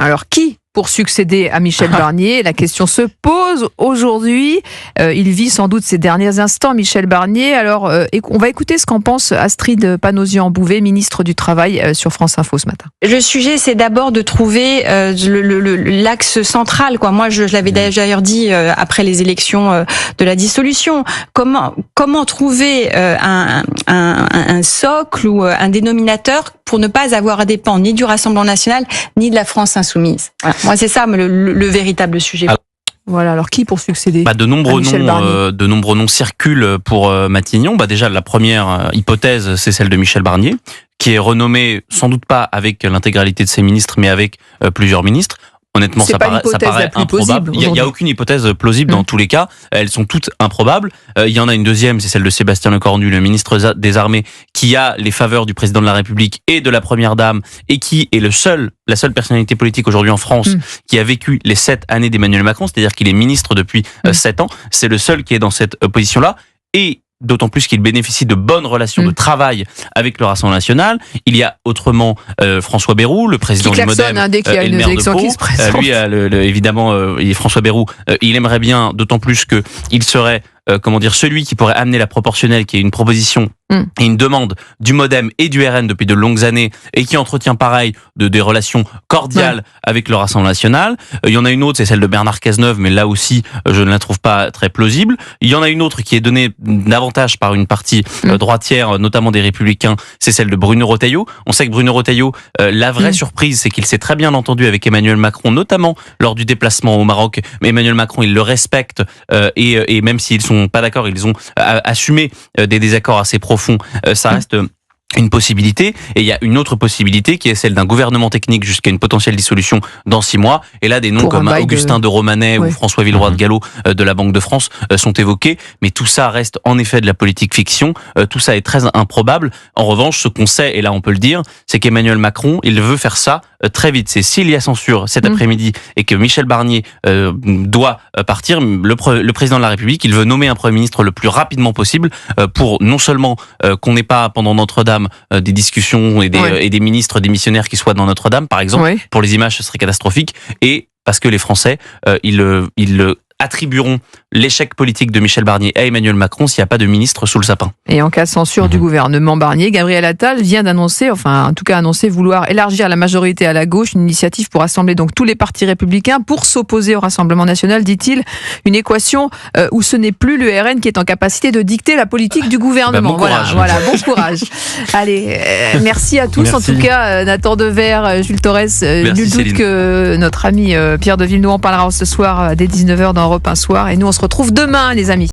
Alors, qui pour succéder à Michel Barnier? La question se pose aujourd'hui. Il vit sans doute ses derniers instants, Michel Barnier. Alors, on va écouter ce qu'en pense Astrid Panosyan-Bouvet, ministre du Travail, sur France Info ce matin. Le sujet, c'est d'abord de trouver l'axe central, quoi. Moi, je l'avais d'ailleurs dit après les élections de la dissolution. Comment trouver un socle ou un dénominateur pour ne pas avoir à dépendre ni du Rassemblement national ni de la France insoumise. Voilà. Moi, c'est ça le véritable sujet. Voilà, alors qui pour succéder? De nombreux noms circulent pour Matignon. Déjà, la première hypothèse, c'est celle de Michel Barnier, qui est renommé sans doute pas avec l'intégralité de ses ministres, mais avec plusieurs ministres. Honnêtement, ça paraît improbable. Il n'y a aucune hypothèse plausible dans tous les cas. Elles sont toutes improbables. Il y en a une deuxième, c'est celle de Sébastien Lecornu, le ministre des Armées, qui a les faveurs du président de la République et de la Première Dame, et qui est la seule personnalité politique aujourd'hui en France qui a vécu les 7 années d'Emmanuel Macron, c'est-à-dire qu'il est ministre depuis 7 ans. C'est le seul qui est dans cette position-là. Et d'autant plus qu'il bénéficie de bonnes relations de travail avec le Rassemblement national. Il y a autrement François Bayrou, le président du MoDem, dès qu'il y a une élection qui se présente. Lui, évidemment, François Bayrou, il aimerait bien, d'autant plus que il serait celui qui pourrait amener la proportionnelle, qui est une proposition et une demande du MoDem et du RN depuis de longues années, et qui entretient pareil des relations cordiales avec le Rassemblement national. Il y en a une autre, c'est celle de Bernard Cazeneuve, mais là aussi, je ne la trouve pas très plausible. Il y en a une autre qui est donnée davantage par une partie droitière, notamment des Républicains, c'est celle de Bruno Retailleau. On sait que Bruno Retailleau, la vraie surprise, c'est qu'il s'est très bien entendu avec Emmanuel Macron, notamment lors du déplacement au Maroc. Mais Emmanuel Macron, il le respecte, et même s'ils sont pas d'accord, ils ont assumé des désaccords assez profonds. Ça reste une possibilité, et il y a une autre possibilité qui est celle d'un gouvernement technique jusqu'à une potentielle dissolution dans 6 mois. Et là, des noms comme Augustin de Romanet ou François Villeroy de Galhau de la Banque de France sont évoqués. Mais tout ça reste en effet de la politique fiction. Tout ça est très improbable. En revanche, ce qu'on sait, et là on peut le dire, c'est qu'Emmanuel Macron, il veut faire ça très vite. C'est s'il y a censure cet après-midi et que Michel Barnier doit partir, le président de la République, il veut nommer un Premier ministre le plus rapidement possible pour non seulement qu'on n'ait pas pendant Notre-Dame des discussions et des ministres démissionnaires qui soient dans Notre-Dame, par exemple. Pour les images, ce serait catastrophique. Et parce que les Français, ils attribueront l'échec politique de Michel Barnier à Emmanuel Macron s'il n'y a pas de ministre sous le sapin. Et en cas de censure du gouvernement Barnier, Gabriel Attal vient d'annoncer, vouloir élargir la majorité à la gauche, une initiative pour rassembler donc tous les partis républicains pour s'opposer au Rassemblement national, dit-il, une équation où ce n'est plus le RN qui est en capacité de dicter la politique du gouvernement. Bon courage. Allez, merci à tous. Merci. En tout cas, Nathan Dever, Jules Torres, nul doute que notre ami Pierre de Villeneuve en parlera ce soir dès 19h dans Europe 1 Soir. Et nous, on se retrouve demain, les amis.